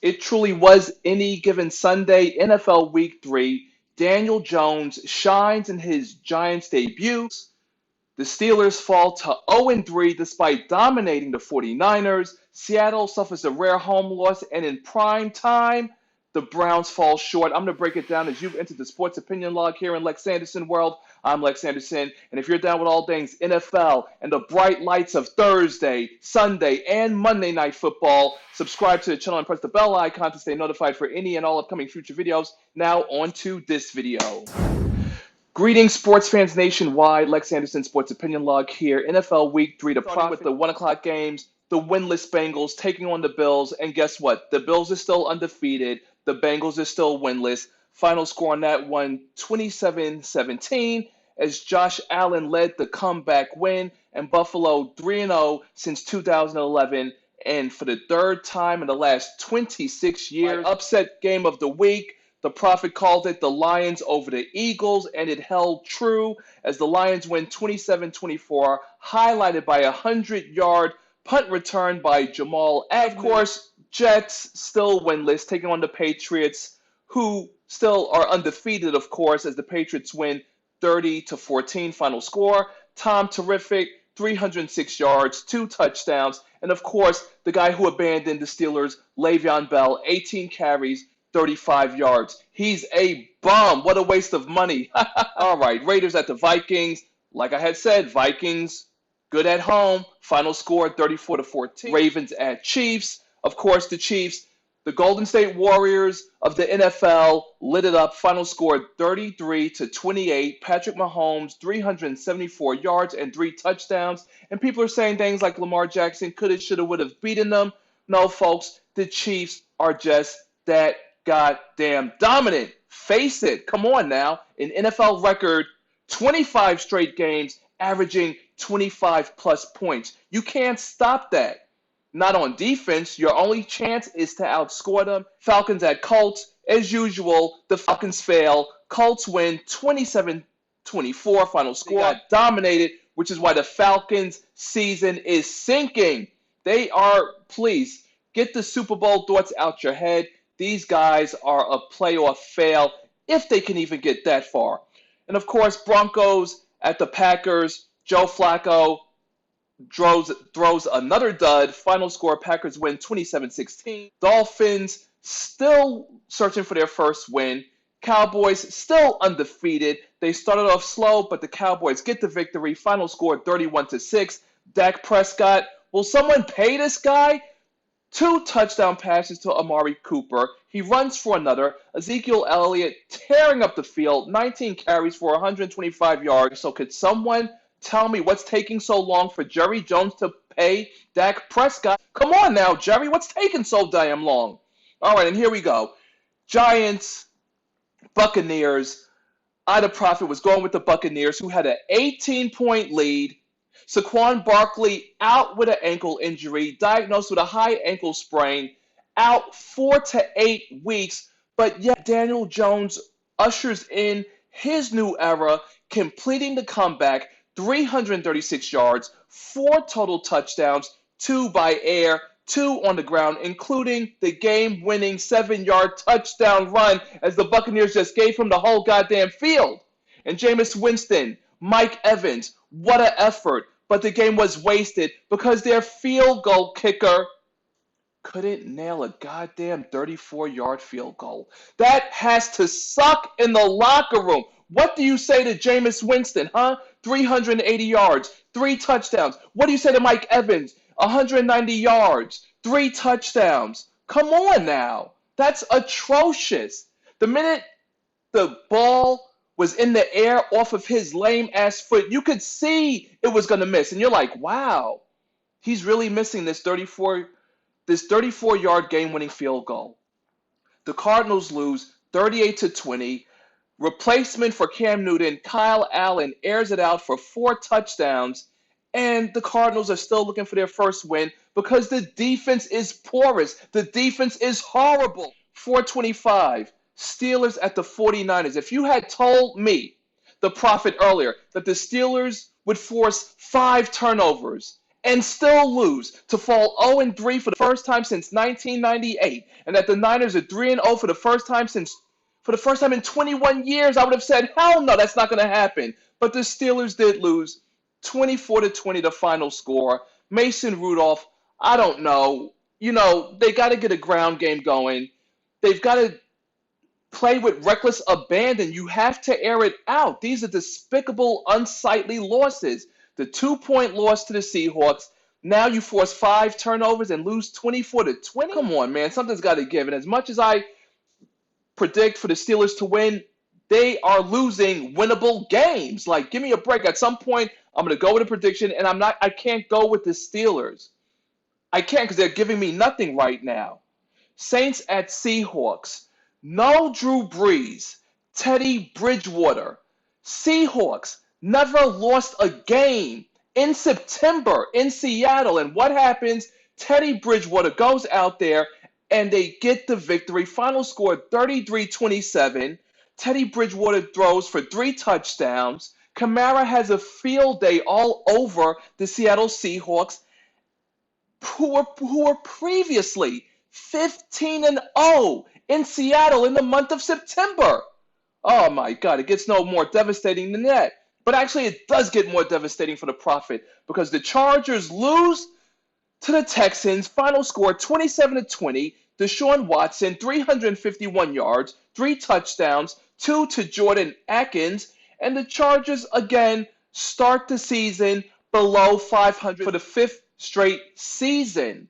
It truly was any given Sunday, NFL Week 3. Daniel Jones shines in his Giants debut. The Steelers fall to 0-3 despite dominating the 49ers. Seattle suffers a rare home loss, and in prime time, the Browns fall short. I'm going to break it down as you've entered the Sports Opinion Log here in LexAnderson World. I'm Lex Anderson, and if you're down with all things NFL and the bright lights of Thursday, Sunday, and Monday Night Football, subscribe to the channel and press the bell icon to stay notified for any and all upcoming future videos. Now, on to this video. Greetings, sports fans nationwide. Lex Anderson Sports Opinion Log here. NFL Week 3 to profit with the 1 o'clock games. The winless Bengals taking on the Bills. And guess what? The Bills are still undefeated. The Bengals are still winless. Final score on that one, 27-17, as Josh Allen led the comeback win. And Buffalo 3-0 since 2011. And for the third time in the last 26 years, upset game of the week. The Prophet called it the Lions over the Eagles, and it held true as the Lions win 27-24, highlighted by a 100-yard punt return by Jamal Agnew. Of course, Jets still winless, taking on the Patriots, who still are undefeated, of course, as the Patriots win 30-14 final score. Tom Terrific, 306 yards, 2 touchdowns, and of course, the guy who abandoned the Steelers, Le'Veon Bell, 18 carries, 35 yards. He's a bum. What a waste of money. All right, Raiders at the Vikings. Like I had said, Vikings good at home. Final score 34-14. Ravens at Chiefs. Of course, the Chiefs, the Golden State Warriors of the NFL, lit it up. Final score 33-28. Patrick Mahomes, 374 yards and 3 touchdowns. And people are saying things like Lamar Jackson coulda, shoulda, would have beaten them. No, folks, the Chiefs are just that goddamn dominant. Face it. Come on now. An NFL record, 25 straight games, averaging 25-plus points. You can't stop that. Not on defense. Your only chance is to outscore them. Falcons at Colts. As usual, the Falcons fail. Colts win 27-24 final score. They got dominated, which is why the Falcons' season is sinking. They are, please, get the Super Bowl thoughts out your head. These guys are a playoff fail if they can even get that far. And, of course, Broncos at the Packers. Joe Flacco throws another dud. Final score, Packers win 27-16. Dolphins still searching for their first win. Cowboys still undefeated. They started off slow, but the Cowboys get the victory. Final score, 31-6. Dak Prescott, will someone pay this guy? 2 touchdown passes to Amari Cooper. He runs for another. Ezekiel Elliott tearing up the field. 19 carries for 125 yards. So could someone tell me what's taking so long for Jerry Jones to pay Dak Prescott? Come on now, Jerry. What's taking so damn long? All right, and here we go. Giants, Buccaneers. Ida Prophet was going with the Buccaneers, who had an 18-point lead. Saquon Barkley out with an ankle injury, diagnosed with a high ankle sprain, out 4 to 8 weeks. But yet Daniel Jones ushers in his new era, completing the comeback, 336 yards, 4 total touchdowns, 2 by air, 2 on the ground, including the game-winning 7-yard touchdown run as the Buccaneers just gave him the whole goddamn field. And Jameis Winston, Mike Evans, what an effort. But the game was wasted because their field goal kicker couldn't nail a goddamn 34-yard field goal. That has to suck in the locker room. What do you say to Jameis Winston, huh? 380 yards, 3 touchdowns. What do you say to Mike Evans? 190 yards, 3 touchdowns. Come on now. That's atrocious. The minute the ball was in the air off of his lame-ass foot, you could see it was going to miss. And you're like, wow, he's really missing this 34-yard game-winning field goal. The Cardinals lose 38-20. Replacement for Cam Newton, Kyle Allen, airs it out for 4 touchdowns. And the Cardinals are still looking for their first win because the defense is porous. The defense is horrible. 425. Steelers at the 49ers. If you had told me, the Prophet, earlier, that the Steelers would force 5 turnovers and still lose, to fall 0-3 for the first time since 1998, and that the Niners are 3-0 for the first time in 21 years, I would have said, hell no, that's not going to happen. But the Steelers did lose 24-20, the final score. Mason Rudolph, I don't know. They got to get a ground game going. They've got to play with reckless abandon. You have to air it out. These are despicable, unsightly losses. The 2-point loss to the Seahawks. Now you force 5 turnovers and lose 24-20. Come on, man. Something's got to give. And as much as I predict for the Steelers to win, they are losing winnable games. Like, give me a break. At some point, I'm going to go with a prediction, and I can't go with the Steelers. I can't because they're giving me nothing right now. Saints at Seahawks. No Drew Brees. Teddy Bridgewater. Seahawks never lost a game in September in Seattle. And what happens? Teddy Bridgewater goes out there and they get the victory. Final score 33-27. Teddy Bridgewater throws for 3 touchdowns. Kamara has a field day all over the Seattle Seahawks, who were previously 15-0 in Seattle in the month of September. Oh my God, it gets no more devastating than that. But actually, it does get more devastating for the Prophet because the Chargers lose to the Texans. Final score 27-20. Deshaun Watson, 351 yards, 3 touchdowns, 2 to Jordan Akins. And the Chargers, again, start the season below 500 for the 5th straight season.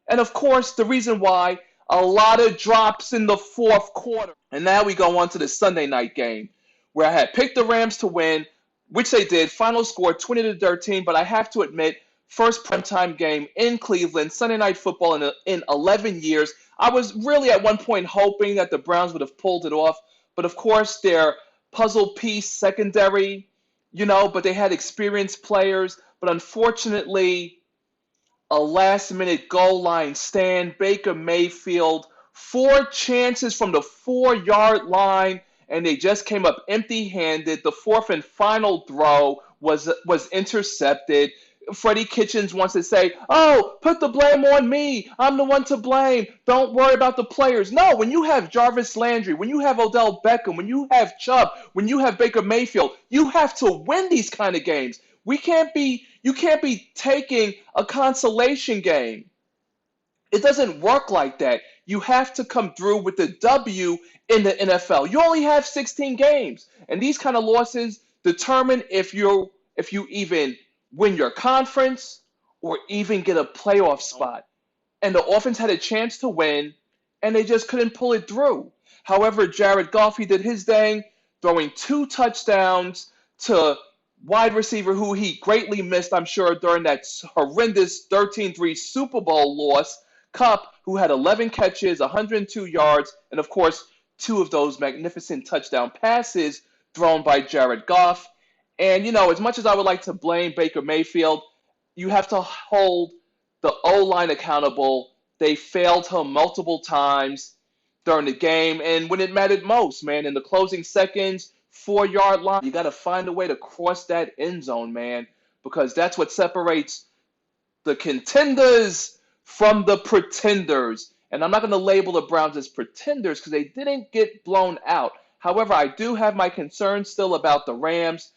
And of course, the reason why, a lot of drops in the 4th quarter. And now we go on to the Sunday night game, where I had picked the Rams to win, which they did. Final score 20-13, but I have to admit, first primetime game in Cleveland, Sunday Night Football in 11 years. I was really at one point hoping that the Browns would have pulled it off, but of course their puzzle piece secondary, but they had experienced players. But unfortunately, a last-minute goal line stand, Baker Mayfield, 4 chances from the 4-yard line, and they just came up empty-handed. The 4th and final throw was intercepted. Freddie Kitchens wants to say, oh, put the blame on me. I'm the one to blame. Don't worry about the players. No, when you have Jarvis Landry, when you have Odell Beckham, when you have Chubb, when you have Baker Mayfield, you have to win these kind of games. You can't be taking a consolation game. It doesn't work like that. You have to come through with the W in the NFL. You only have 16 games. And these kind of losses determine if you even win your conference or even get a playoff spot. And the offense had a chance to win, and they just couldn't pull it through. However, Jared Goff, he did his thing, throwing 2 touchdowns to wide receiver who he greatly missed, I'm sure, during that horrendous 13-3 Super Bowl loss, Kupp, who had 11 catches, 102 yards, and of course, 2 of those magnificent touchdown passes thrown by Jared Goff. And, as much as I would like to blame Baker Mayfield, you have to hold the O-line accountable. They failed him multiple times during the game. And when it mattered most, man, in the closing seconds, 4-yard line, you got to find a way to cross that end zone, man, because that's what separates the contenders from the pretenders. And I'm not going to label the Browns as pretenders because they didn't get blown out. However, I do have my concerns still about the Rams,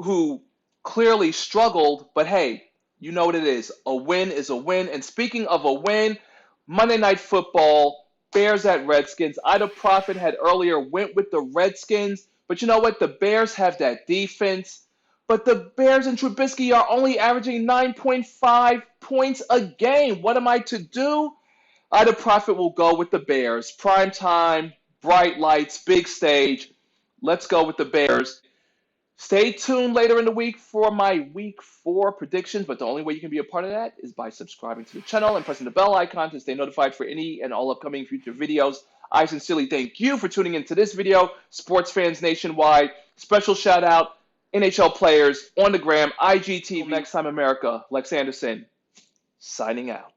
who clearly struggled, but hey, you know what it is. A win is a win. And speaking of a win, Monday Night Football, Bears at Redskins. Ida Prophet had earlier went with the Redskins, but you know what? The Bears have that defense. But the Bears and Trubisky are only averaging 9.5 points a game. What am I to do? Ida Prophet will go with the Bears. Prime time, bright lights, big stage. Let's go with the Bears. Stay tuned later in the week for my Week 4 predictions, but the only way you can be a part of that is by subscribing to the channel and pressing the bell icon to stay notified for any and all upcoming future videos. I sincerely thank you for tuning into this video, sports fans nationwide. Special shout out, NHL players on the gram, IGTV, Next Time America, Lex Anderson, signing out.